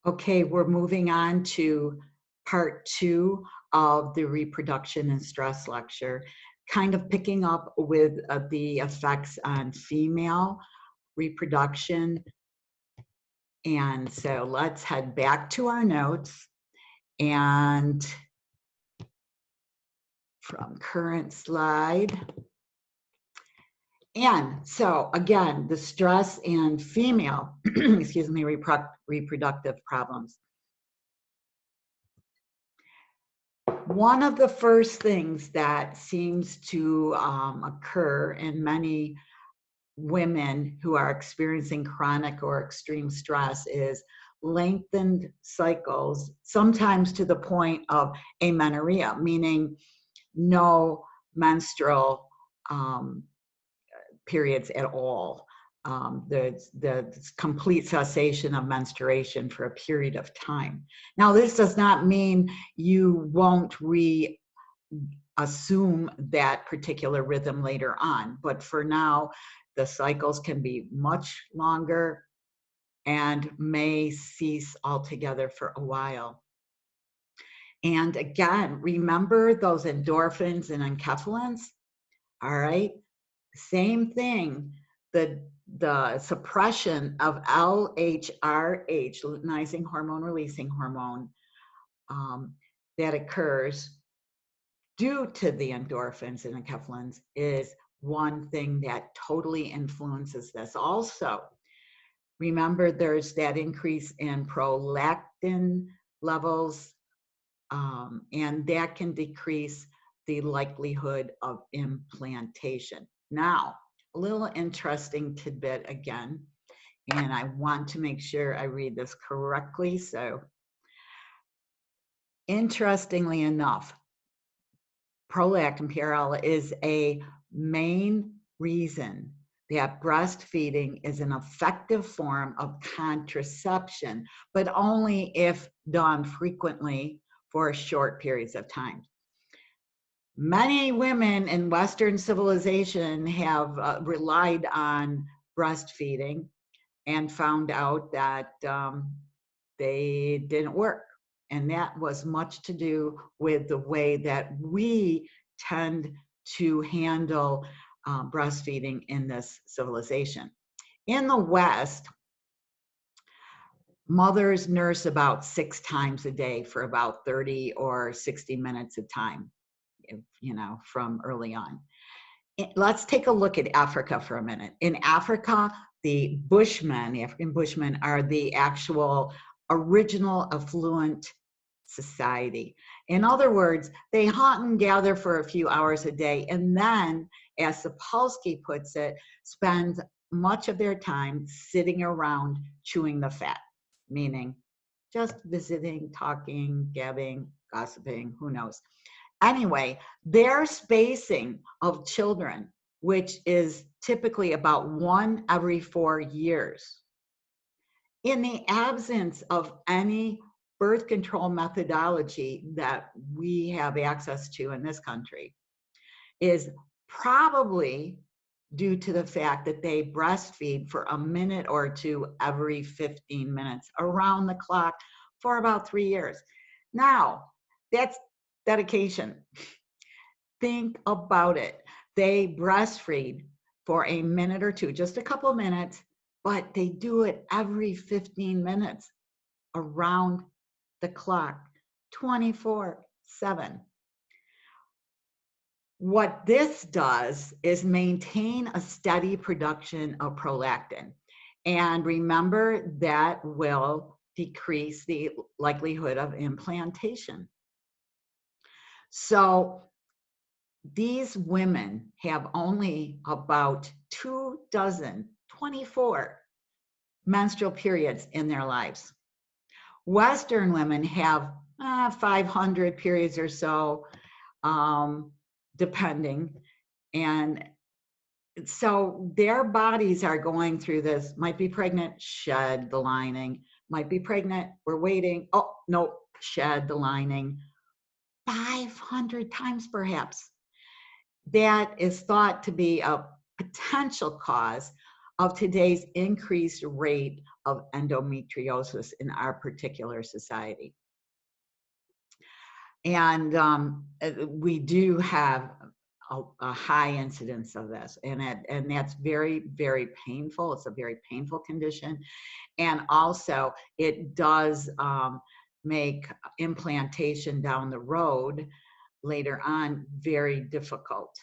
Okay, we're moving on to part 2 of the reproduction and stress lecture, kind of picking up with the effects on female reproduction. And so let's head back to our notes, and from current slide. And so again, the stress and female, excuse me, reproductive problems. One of the first things that seems to occur in many women who are experiencing chronic or extreme stress is lengthened cycles, sometimes to the point of amenorrhea, meaning no menstrual periods at all. The complete cessation of menstruation for a period of time. Now, this does not mean you won't assume that particular rhythm later on, but for now, the cycles can be much longer and may cease altogether for a while. And again, remember those endorphins and enkephalins? All right, same thing. The suppression of LHRH, luteinizing hormone releasing hormone, that occurs due to the endorphins and enkephalins is one thing that totally influences this. Also, remember there's that increase in prolactin levels, and that can decrease the likelihood of implantation. Now, a little interesting tidbit again, and I want to make sure I read this correctly. So, interestingly enough, prolactin, PRL, is a main reason that breastfeeding is an effective form of contraception, but only if done frequently for short periods of time. Many women in Western civilization have relied on breastfeeding and found out that they didn't work. And that was much to do with the way that we tend to handle breastfeeding in this civilization. In the West, mothers nurse about 6 times a day for about 30 or 60 minutes a time, you know, from early on. Let's take a look at Africa for a minute. In Africa, the Bushmen, the African Bushmen, are the actual original affluent society. In other words, they hunt and gather for a few hours a day, and then, as Sapolsky puts it, spend much of their time sitting around chewing the fat, meaning just visiting, talking, gabbing, gossiping, who knows. Anyway, their spacing of children, which is typically about 1 every 4 years, in the absence of any birth control methodology that we have access to in this country, is probably due to the fact that they breastfeed for a minute or two every 15 minutes around the clock for about 3 years. Now, that's dedication. Think about it. They breastfeed for a minute or two, just a couple of minutes, but they do it every 15 minutes around the clock, 24/7. What this does is maintain a steady production of prolactin. And remember, that will decrease the likelihood of implantation. So these women have only about 24 menstrual periods in their lives. Western women have 500 periods or so, depending. And so their bodies are going through this, might be pregnant, shed the lining, might be pregnant, we're waiting, oh, no, shed the lining, 500 times perhaps. That is thought to be a potential cause of today's increased rate of endometriosis in our particular society. And we do have a high incidence of this, and that's very, very painful. It's a very painful condition. And also it does make implantation down the road later on very difficult.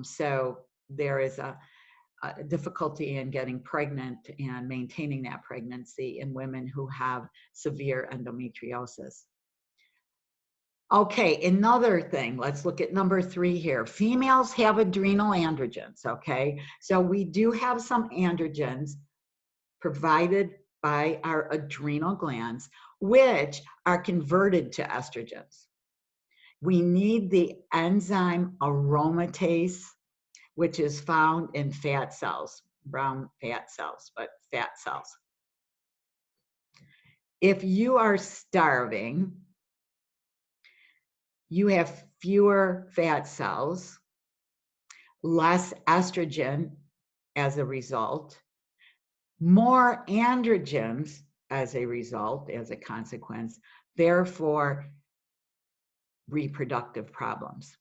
So there is a difficulty in getting pregnant and maintaining that pregnancy in women who have severe endometriosis. Okay, another thing, let's look at number 3 here. Females have adrenal androgens, okay? So we do have some androgens provided by our adrenal glands, which are converted to estrogens. We need the enzyme aromatase, which is found in fat cells, brown fat cells, but fat cells. If you are starving, you have fewer fat cells, less estrogen as a result, more androgens as a result, as a consequence, therefore reproductive problems.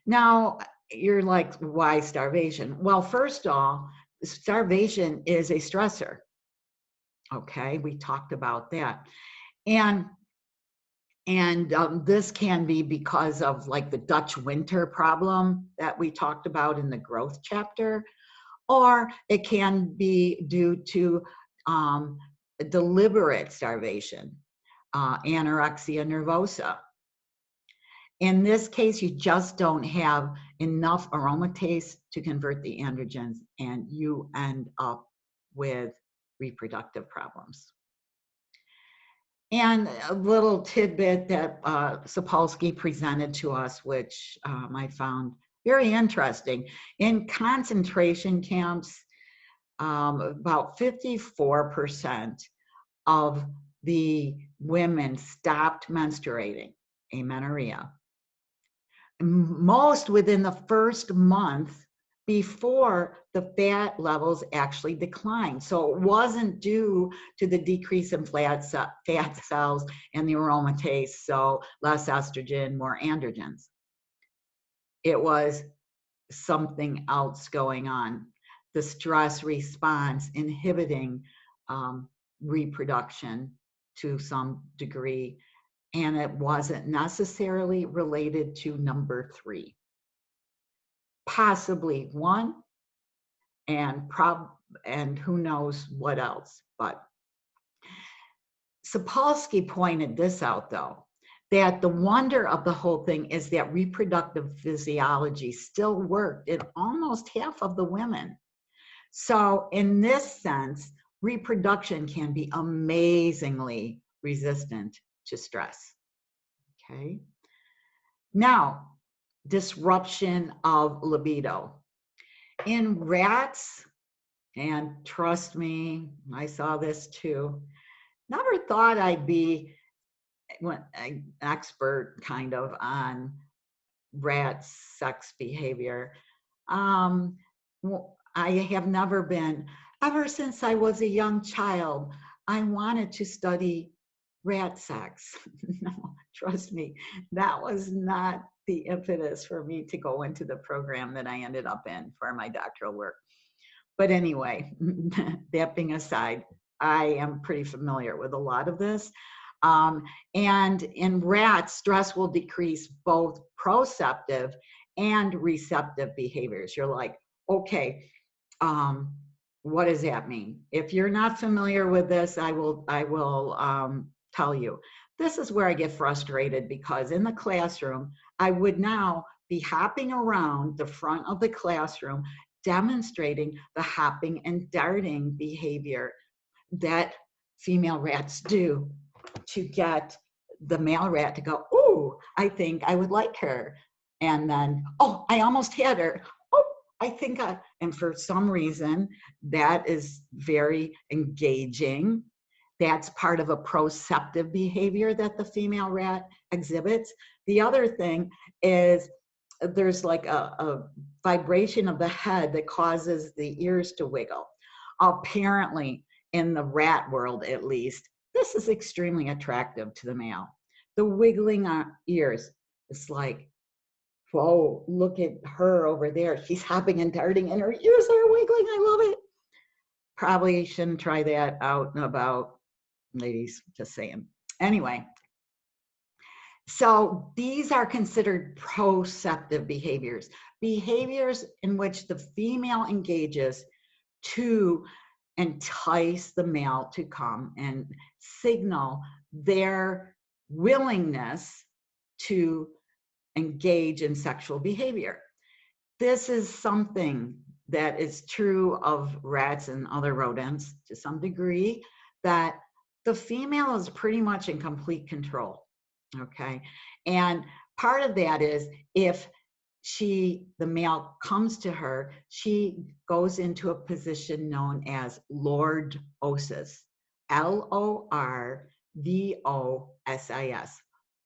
Now, you're like, why starvation? Well, first of all, starvation is a stressor. Okay, we talked about that. And this can be because of like the Dutch winter problem that we talked about in the growth chapter, or it can be due to deliberate starvation, anorexia nervosa. In this case, you just don't have enough aromatase to convert the androgens, and you end up with reproductive problems. And a little tidbit that Sapolsky presented to us, which I found very interesting. In concentration camps, about 54% of the women stopped menstruating, amenorrhea. Most within the first month before the fat levels actually declined. So it wasn't due to the decrease in fat cells and the aromatase, so less estrogen, more androgens. It was something else going on. The stress response inhibiting reproduction to some degree, and it wasn't necessarily related to number 3. Possibly 1, and who knows what else. But Sapolsky pointed this out, though, that the wonder of the whole thing is that reproductive physiology still worked in almost half of the women. So in this sense, reproduction can be amazingly resistant to stress. Okay. Now, disruption of libido. In rats, and trust me, I saw this too, never thought I'd be an expert kind of on rat sex behavior. I have never been, ever since I was a young child, I wanted to study rat sex. No, trust me, that was not the impetus for me to go into the program that I ended up in for my doctoral work. But anyway, that being aside, I am pretty familiar with a lot of this. And in rats, stress will decrease both proceptive and receptive behaviors. You're like, okay, what does that mean? If you're not familiar with this, I will tell you. This is where I get frustrated, because in the classroom, I would now be hopping around the front of the classroom, demonstrating the hopping and darting behavior that female rats do to get the male rat to go, ooh, I think I would like her. And then, oh, I almost had her. Oh, I think and for some reason, that is very engaging. That's part of a proceptive behavior that the female rat exhibits. The other thing is there's like a vibration of the head that causes the ears to wiggle. Apparently, in the rat world at least, this is extremely attractive to the male. The wiggling ears, it's like, whoa, look at her over there. She's hopping and darting and her ears are wiggling. I love it. Probably shouldn't try that out and about, ladies, just saying. Anyway, so these are considered proceptive behaviors, behaviors in which the female engages to entice the male to come and signal their willingness to engage in sexual behavior. This is something that is true of rats and other rodents to some degree, that the female is pretty much in complete control. Okay. And part of that is if the male comes to her, she goes into a position known as lordosis, Lordosis,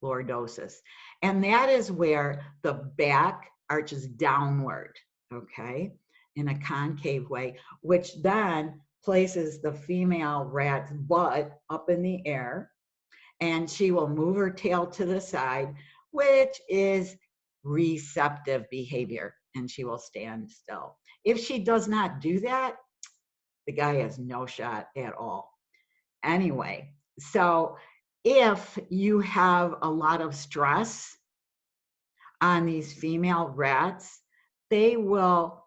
lordosis. And that is where the back arches downward, okay, in a concave way, which then places the female rat's butt up in the air, and she will move her tail to the side, which is receptive behavior, and she will stand still. If she does not do that, the guy has no shot at all. Anyway, so if you have a lot of stress on these female rats, they will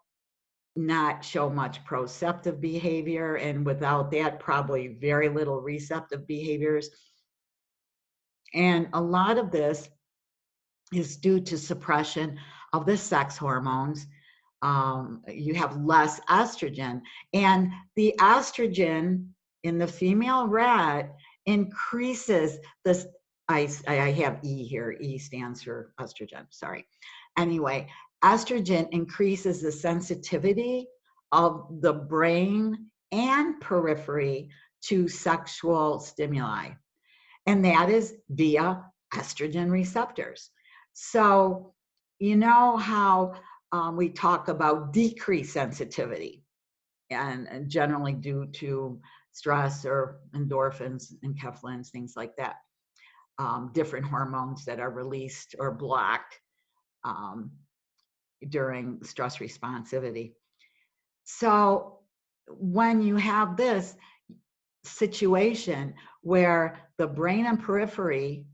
not show much proceptive behavior, and without that, probably very little receptive behaviors. And a lot of this is due to suppression of the sex hormones. You have less estrogen, and the estrogen in the female rat increases this. I have E here. E stands for estrogen. Sorry. Anyway, estrogen increases the sensitivity of the brain and periphery to sexual stimuli, and that is via estrogen receptors. So, you know how we talk about decreased sensitivity, and generally due to stress or endorphins, enkephalins, things like that, different hormones that are released or blocked during stress responsivity. So when you have this situation where the brain and periphery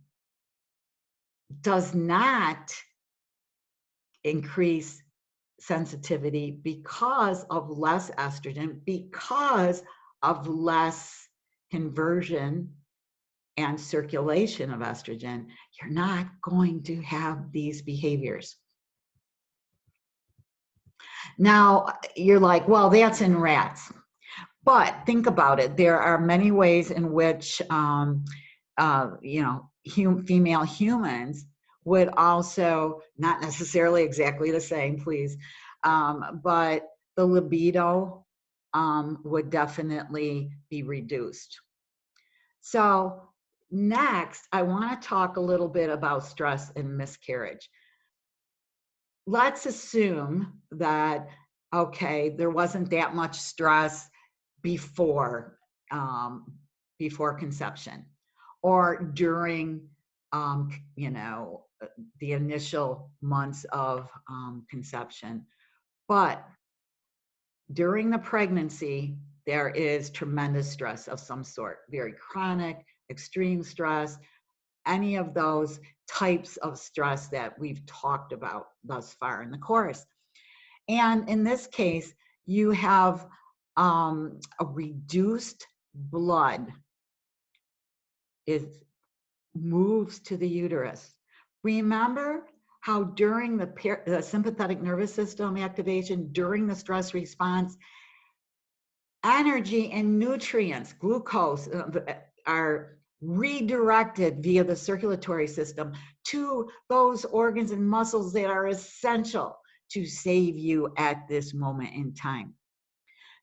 does not increase sensitivity because of less estrogen, because of less conversion and circulation of estrogen, you're not going to have these behaviors. Now, you're like, well, that's in rats. But think about it. There are many ways in which, female humans would also, not necessarily exactly the same, please, but the libido would definitely be reduced. So next, I want to talk a little bit about stress and miscarriage. Let's assume that, okay, there wasn't that much stress before conception or during the initial months of conception, but during the pregnancy there is tremendous stress of some sort, very chronic, extreme stress, any of those types of stress that we've talked about thus far in the course. And in this case, you have a reduced blood. It moves to the uterus. Remember how during the sympathetic nervous system activation, during the stress response, energy and nutrients, glucose, are redirected via the circulatory system to those organs and muscles that are essential to save you at this moment in time.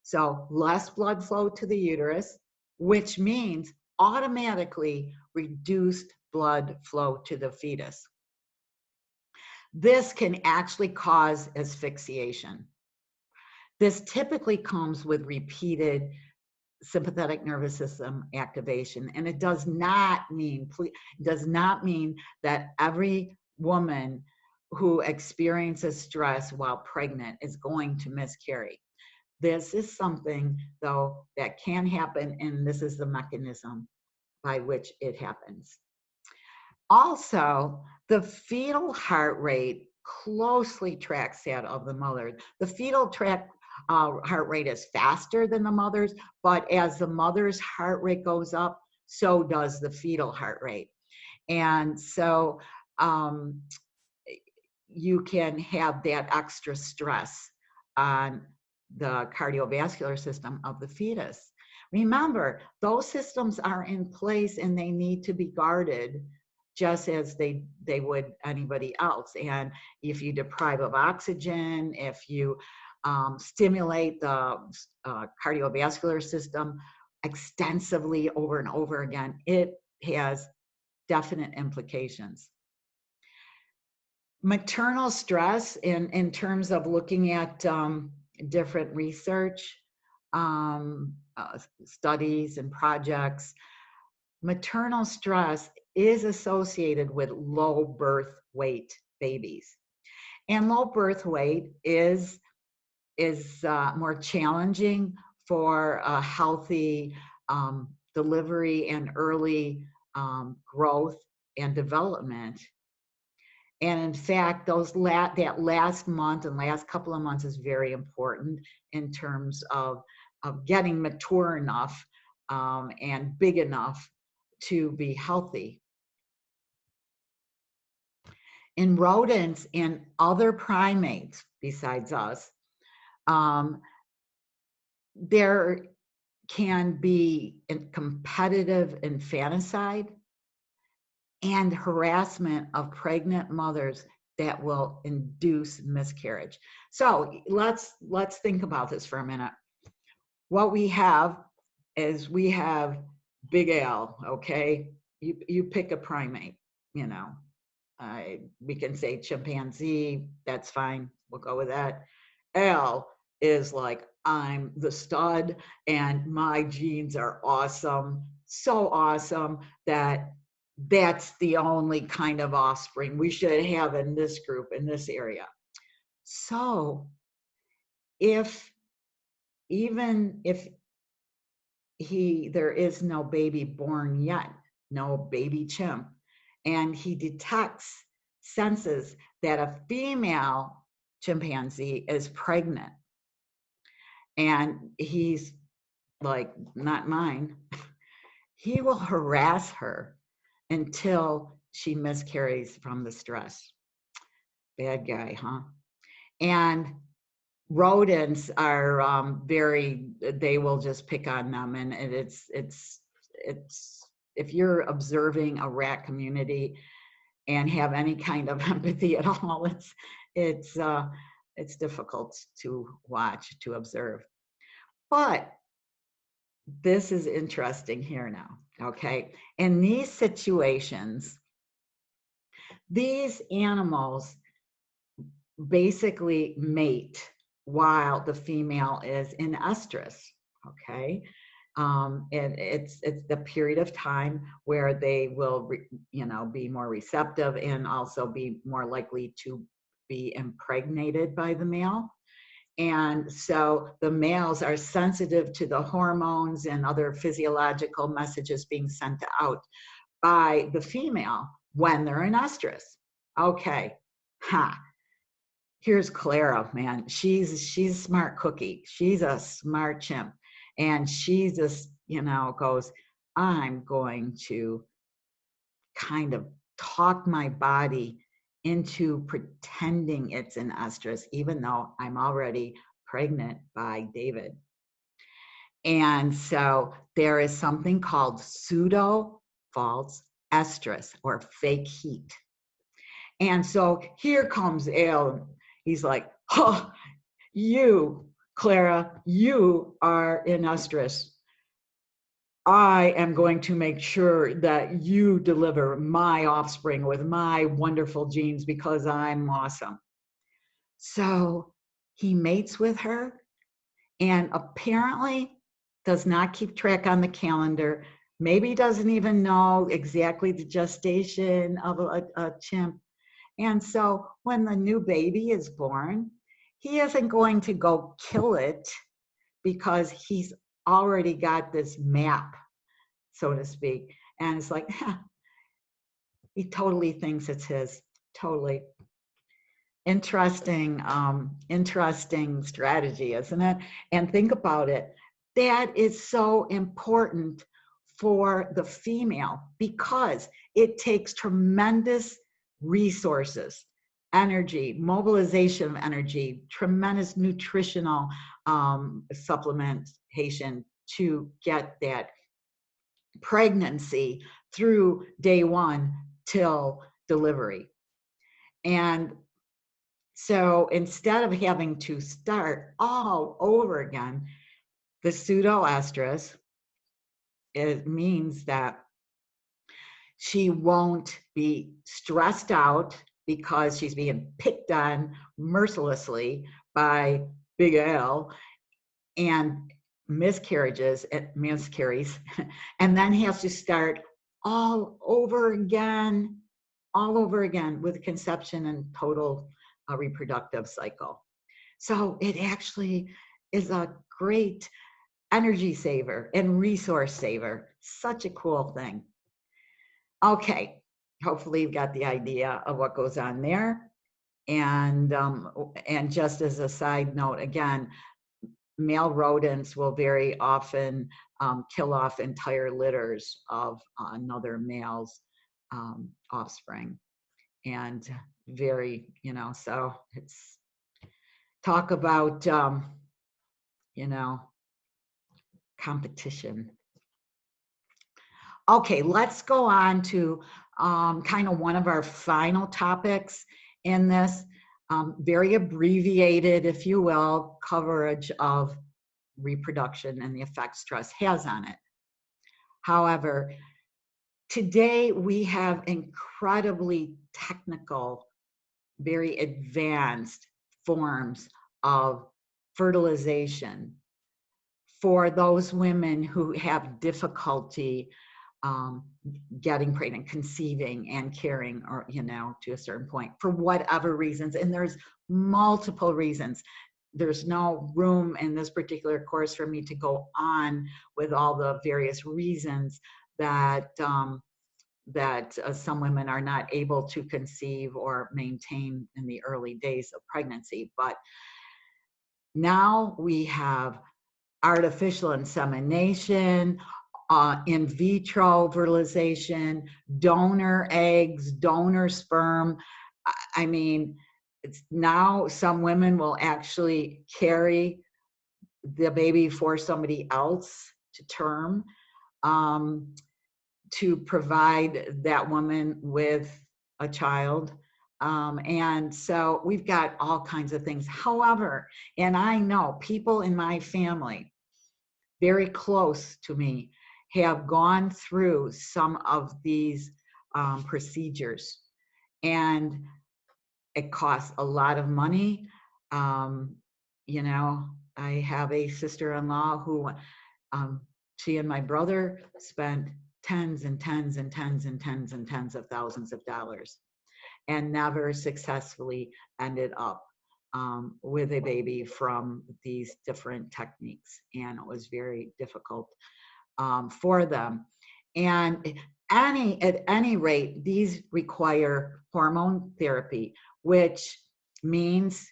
So less blood flow to the uterus, which means automatically reduced blood flow to the fetus. This can actually cause asphyxiation. This typically comes with repeated sympathetic nervous system activation. And it does not mean that every woman who experiences stress while pregnant is going to miscarry. This is something, though, that can happen, and this is the mechanism by which it happens. Also, the fetal heart rate closely tracks that of the mother. The fetal heart rate is faster than the mother's, but as the mother's heart rate goes up, so does the fetal heart rate. And so you can have that extra stress on the cardiovascular system of the fetus. Remember, those systems are in place and they need to be guarded just as they would anybody else. And if you deprive of oxygen, if you stimulate the cardiovascular system extensively over and over again, it has definite implications. Maternal stress, in terms of looking at different research, studies and projects, maternal stress is associated with low birth weight babies. And low birth weight is more challenging for a healthy delivery and early growth and development. And in fact, that last month and last couple of months is very important in terms of getting mature enough and big enough to be healthy. In rodents and other primates besides us, there can be competitive infanticide and harassment of pregnant mothers that will induce miscarriage. So let's think about this for a minute. What we have is we have Big Al, okay? You pick a primate, you know. We can say chimpanzee, that's fine, we'll go with that. Al is like, I'm the stud and my genes are awesome, so awesome that that's the only kind of offspring we should have in this group, in this area. So even if there is no baby born yet, no baby chimp, and he senses that a female chimpanzee is pregnant, and he's like, not mine, he will harass her until she miscarries from the stress. Bad guy, huh? And rodents are they will just pick on them, and it's if you're observing a rat community and have any kind of empathy at all, it's difficult to watch, to observe. But this is interesting here now, okay? In these situations, these animals basically mate while the female is in estrus, okay? And it's the period of time where they will, be more receptive and also be more likely to be impregnated by the male. And so the males are sensitive to the hormones and other physiological messages being sent out by the female when they're in estrus. Okay, here's Clara, man. She's a smart cookie. She's a smart chimp. And she just, goes, I'm going to kind of talk my body into pretending it's in estrus, even though I'm already pregnant by David. And so there is something called pseudo false estrus, or fake heat. And so here comes Al. He's like, oh, you, Clara, you are in estrus. I am going to make sure that you deliver my offspring with my wonderful genes because I'm awesome. So he mates with her, and apparently does not keep track on the calendar, maybe doesn't even know exactly the gestation of a chimp. And so when the new baby is born, he isn't going to go kill it because he's already got this map, so to speak. And it's like, he totally thinks it's his. Totally. Interesting, interesting strategy, isn't it? And think about it. That is so important for the female because it takes tremendous resources, energy, mobilization of energy, tremendous nutritional supplementation to get that pregnancy through day one till delivery. And so instead of having to start all over again, the pseudoestrus, it means that she won't be stressed out because she's being picked on mercilessly by Big L and miscarries, and then has to start all over again with conception and total reproductive cycle. So it actually is a great energy saver and resource saver. Such a cool thing. Okay, hopefully you've got the idea of what goes on there. And just as a side note, again, male rodents will very often kill off entire litters of another male's offspring. And very, so it's talk about, competition. Okay, let's go on to kind of one of our final topics in this very abbreviated, if you will, coverage of reproduction and the effect stress has on it. However, today we have incredibly technical, very advanced forms of fertilization for those women who have difficulty getting pregnant, conceiving and carrying, or, to a certain point for whatever reasons. And there's multiple reasons. There's no room in this particular course for me to go on with all the various reasons that some women are not able to conceive or maintain in the early days of pregnancy. But now we have artificial insemination, in vitro fertilization, donor eggs, donor sperm. I mean, it's now some women will actually carry the baby for somebody else to term, to provide that woman with a child. And so we've got all kinds of things. However, and I know people in my family, very close to me, have gone through some of these procedures, and it costs a lot of money. I have a sister-in-law who she and my brother spent tens and tens and tens and tens and tens of thousands of dollars and never successfully ended up with a baby from these different techniques. And it was very difficult for them. And at any rate, these require hormone therapy, which means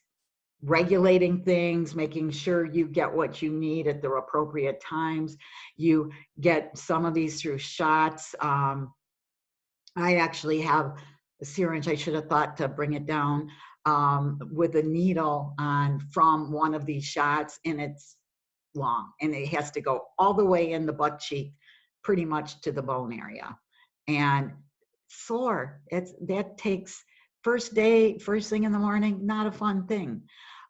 regulating things, making sure you get what you need at the appropriate times. You get some of these through shots. I actually have a syringe. I should have thought to bring it down with a needle on from one of these shots, and it's long, and it has to go all the way in the butt cheek, pretty much to the bone area, and sore. That takes first thing in the morning, not a fun thing.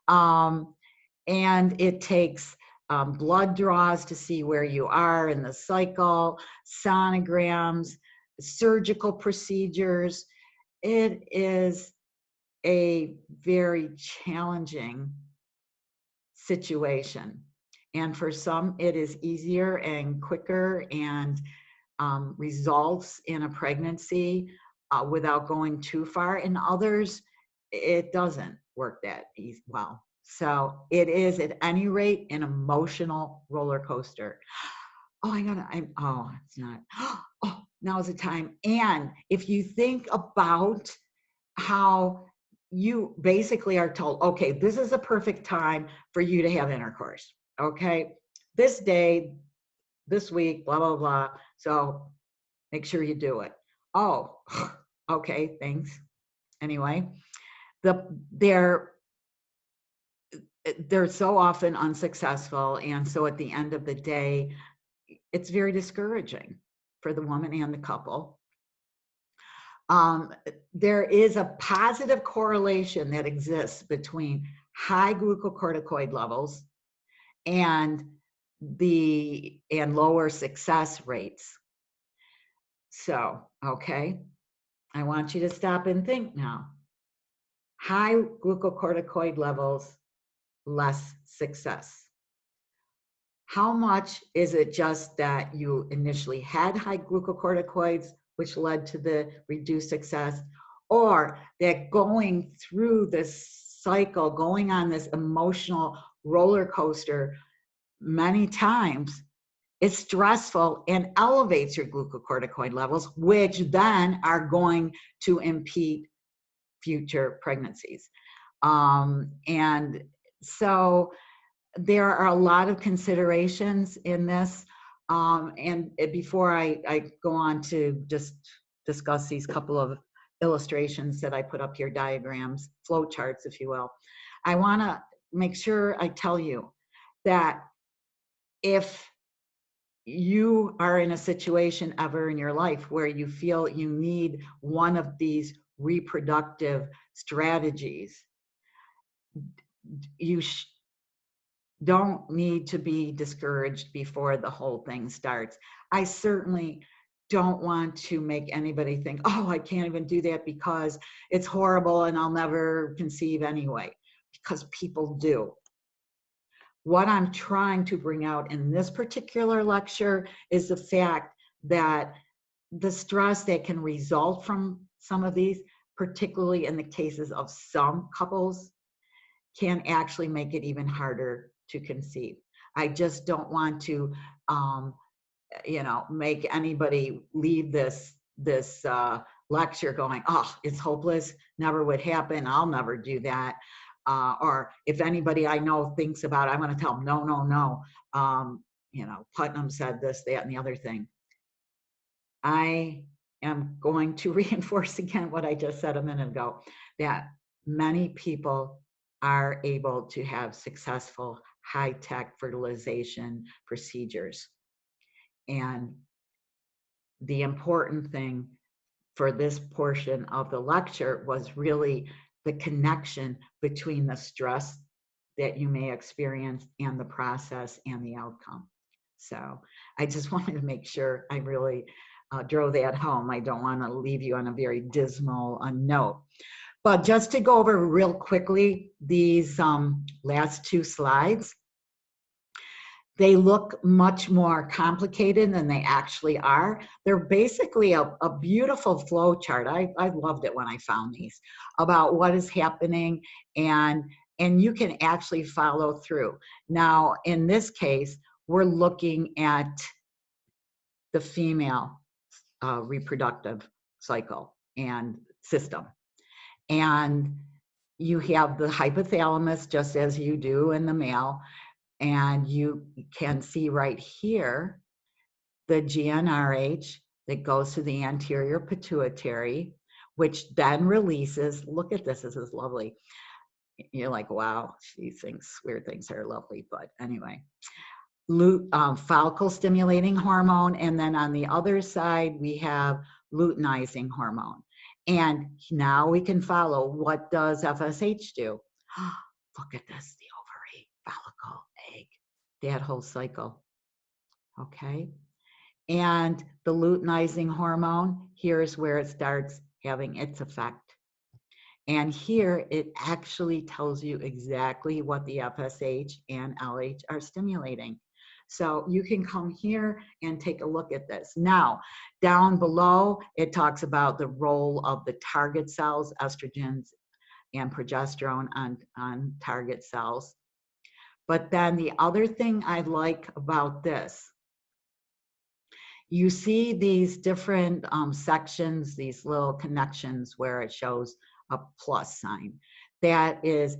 And it takes blood draws to see where you are in the cycle, sonograms, surgical procedures. It is a very challenging situation. And for some, it is easier and quicker and results in a pregnancy without going too far. In others, it doesn't work that well. So it is, at any rate, an emotional roller coaster. Oh, it's not. Oh, now's the time. And if you think about how you basically are told, okay, this is a perfect time for you to have intercourse. Okay, this day, this week, blah, blah, blah. So make sure you do it. Oh, okay, thanks. Anyway, they're so often unsuccessful. And so at the end of the day, it's very discouraging for the woman and the couple. There is a positive correlation that exists between high glucocorticoid levels and lower success rates. So, okay, I want you to stop and think now. High glucocorticoid levels, less success. How much is it just that you initially had high glucocorticoids, which led to the reduced success, or that going through this cycle, going on this emotional roller coaster many times, is stressful and elevates your glucocorticoid levels, which then are going to impede future pregnancies. And so there are a lot of considerations in this. And before I go on to just discuss these couple of illustrations that I put up here, diagrams, flow charts, if you will, I want to make sure I tell you that if you are in a situation ever in your life where you feel you need one of these reproductive strategies, you don't need to be discouraged before the whole thing starts. I certainly don't want to make anybody think, oh, I can't even do that because it's horrible and I'll never conceive anyway, because people do. What I'm trying to bring out in this particular lecture is the fact that the stress that can result from some of these, particularly in the cases of some couples, can actually make it even harder to conceive. I just don't want to, make anybody leave this lecture going, oh, it's hopeless, never would happen, I'll never do that. Or if anybody I know thinks about it, I'm going to tell them, no. Putnam said this, that, and the other thing. I am going to reinforce again what I just said a minute ago, that many people are able to have successful high-tech fertilization procedures. And the important thing for this portion of the lecture was really the connection between the stress that you may experience and the process and the outcome. So I just wanted to make sure I really drove that home. I don't want to leave you on a very dismal note. But just to go over real quickly these last two slides, they look much more complicated than they actually are. They're basically a beautiful flow chart. I loved it when I found these, about what is happening, and you can actually follow through. Now, in this case, we're looking at the female reproductive cycle and system. And you have the hypothalamus, just as you do in the male. And you can see right here the GnRH that goes to the anterior pituitary, which then releases, look at this is lovely. You're like, wow, she thinks weird things are lovely, but anyway. Follicle stimulating hormone, and then on the other side we have luteinizing hormone. And now we can follow, what does FSH do? Look at this, the ovary, follicle, egg, that whole cycle. Okay. And the luteinizing hormone, here's where it starts having its effect. And here it actually tells you exactly what the FSH and LH are stimulating. So you can come here and take a look at this. Now, down below, it talks about the role of the target cells, estrogens and progesterone on target cells. But then the other thing I like about this, you see these different sections, these little connections where it shows a plus sign. That is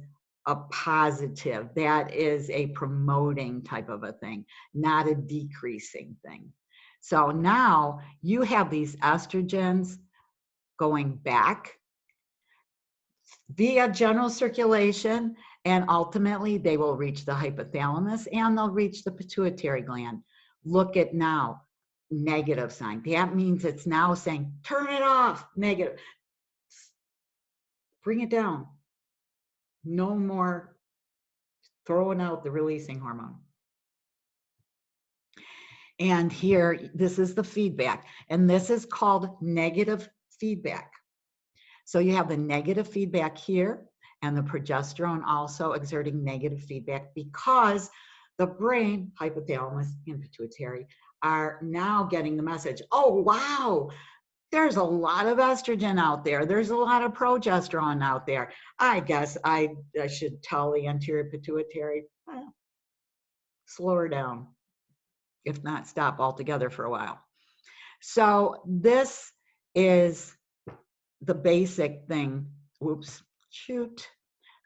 a positive, that is a promoting type of a thing, not a decreasing thing. So now you have these estrogens going back via general circulation, and ultimately they will reach the hypothalamus and they'll reach the pituitary gland. Look at now, negative sign. That means it's now saying, turn it off, negative. Bring it down. No more throwing out the releasing hormone. And here, this is the feedback, and this is called negative feedback. So you have the negative feedback here, and the progesterone also exerting negative feedback because the brain, hypothalamus and pituitary, are now getting the message, oh, wow, there's a lot of estrogen out there. There's a lot of progesterone out there. I guess I should tell the anterior pituitary, well, slow her down, if not stop altogether for a while. So this is the basic thing,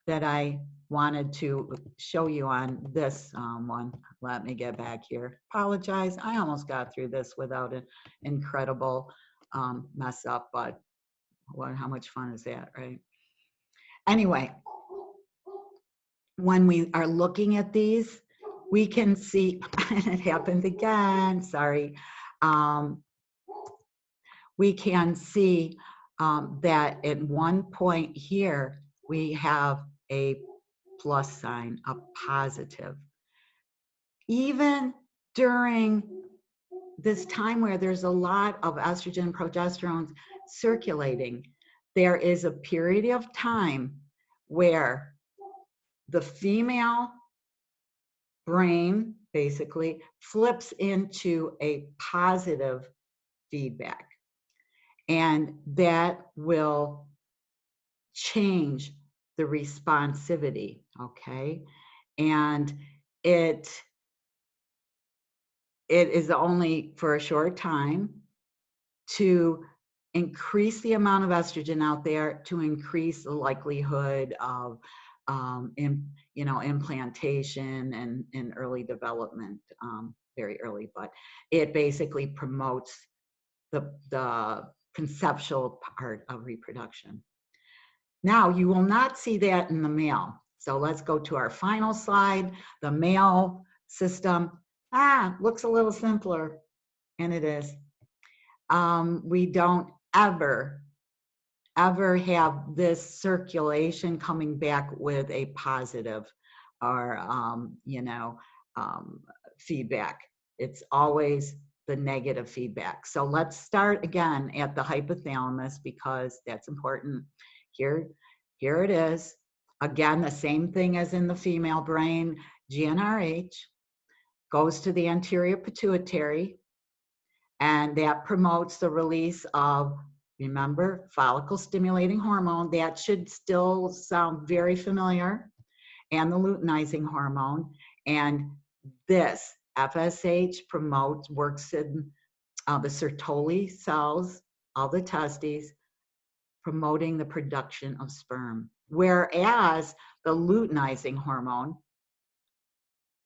that I wanted to show you on this one. Let me get back here. Apologize. I almost got through this without an incredible mess up, but how much fun is that, right? Anyway, when we are looking at these, we can see, it happened again, sorry. We can see that at one point here, we have a plus sign, a positive. Even during this time where there's a lot of estrogen and progesterone circulating, there is a period of time where the female brain basically flips into a positive feedback. And that will change the responsivity, okay? And it is only for a short time to increase the amount of estrogen out there, to increase the likelihood of implantation and early development, very early, but it basically promotes the conceptual part of reproduction. Now, you will not see that in the male. So let's go to our final slide. The male system, looks a little simpler, and it is. We don't ever have this circulation coming back with a positive or, feedback. It's always the negative feedback. So let's start again at the hypothalamus because that's important. Here it is. Again, the same thing as in the female brain. GnRH goes to the anterior pituitary, and that promotes the release of, remember, follicle stimulating hormone. That should still sound very familiar, and the luteinizing hormone. And this FSH works in the Sertoli cells of the testes, promoting the production of sperm. Whereas the luteinizing hormone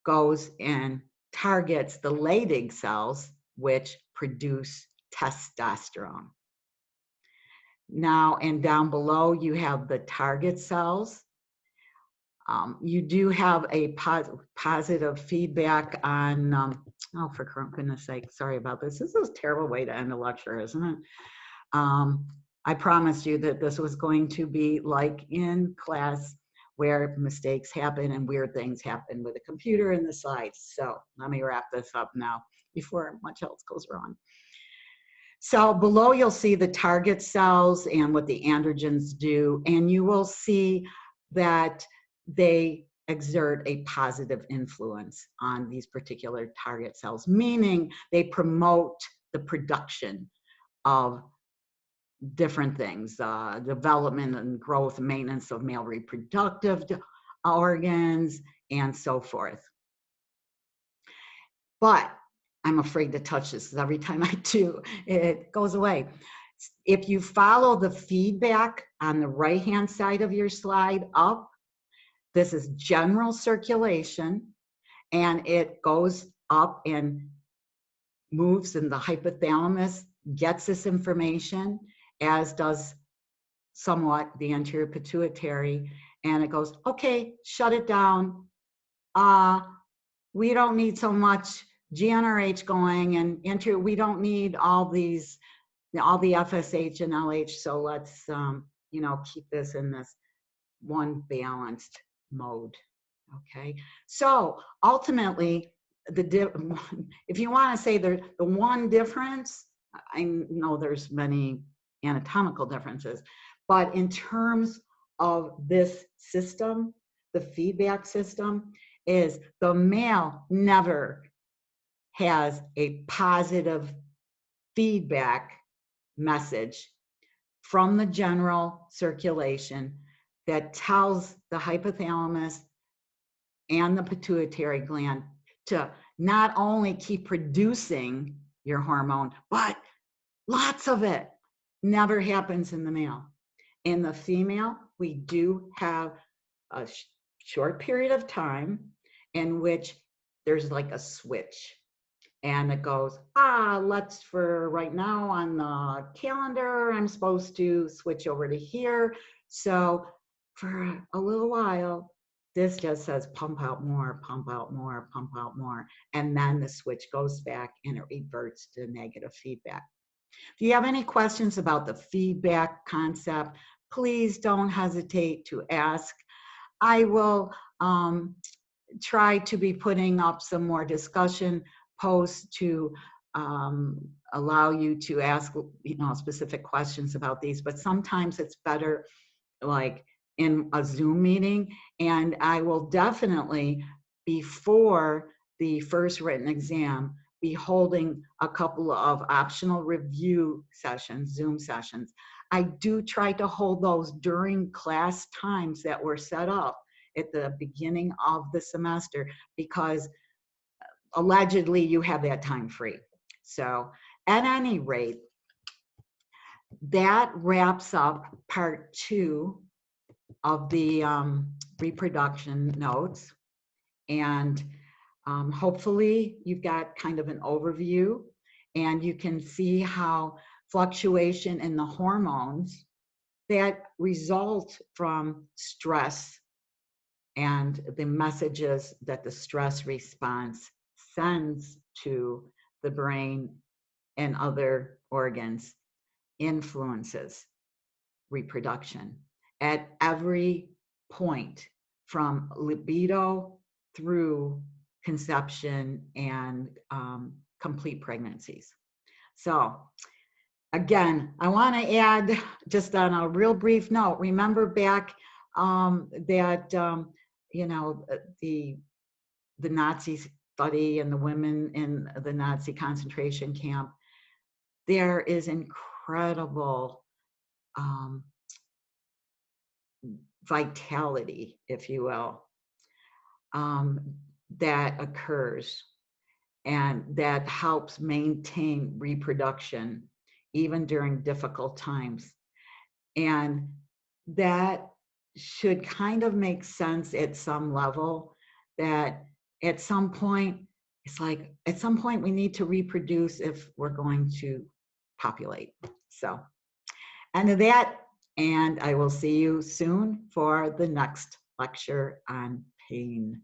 goes and targets the Leydig cells, which produce testosterone. Now, and down below, you have the target cells. You do have a positive feedback on, for goodness sake, sorry about this. This is a terrible way to end a lecture, isn't it? I promised you that this was going to be like in class where mistakes happen and weird things happen with the computer and the slides. So let me wrap this up now before much else goes wrong. So below you'll see the target cells and what the androgens do, and you will see that they exert a positive influence on these particular target cells, meaning they promote the production of different things, development and growth, maintenance of male reproductive organs, and so forth. But I'm afraid to touch this because every time I do, it goes away. If you follow the feedback on the right-hand side of your slide up, this is general circulation, and it goes up and moves in the hypothalamus, gets this information, as does somewhat the anterior pituitary, and it goes, okay, shut it down. We don't need so much GnRH going, and we don't need all the FSH and LH, so let's keep this in this one balanced mode. Okay, so ultimately, if you want to say the one difference, I know there's many anatomical differences, but in terms of this system, the feedback system, is the male never has a positive feedback message from the general circulation that tells the hypothalamus and the pituitary gland to not only keep producing your hormone, but lots of it. Never happens in the male. In the female, we do have a short period of time in which there's like a switch, and it goes, let's, for right now on the calendar, I'm supposed to switch over to here. So for a little while, this just says pump out more, pump out more, pump out more. And then the switch goes back and it reverts to negative feedback. If you have any questions about the feedback concept, please don't hesitate to ask. I will try to be putting up some more discussion posts to allow you to ask specific questions about these, but sometimes it's better like in a Zoom meeting. And I will definitely, before the first written exam, be holding a couple of optional review sessions, Zoom sessions. I do try to hold those during class times that were set up at the beginning of the semester, because allegedly you have that time free. So at any rate, that wraps up part 2 of the reproduction notes. And hopefully you've got kind of an overview, and you can see how fluctuation in the hormones that result from stress and the messages that the stress response sends to the brain and other organs influences reproduction at every point, from libido through conception and complete pregnancies. So again, I want to add, just on a real brief note, remember back that the Nazi study and the women in the Nazi concentration camp, there is incredible vitality, if you will, that occurs, and that helps maintain reproduction even during difficult times. And that should kind of make sense at some level, that at some point, it's like, at some point we need to reproduce if we're going to populate. So, end of that, and I will see you soon for the next lecture on pain.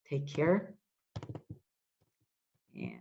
Take care. And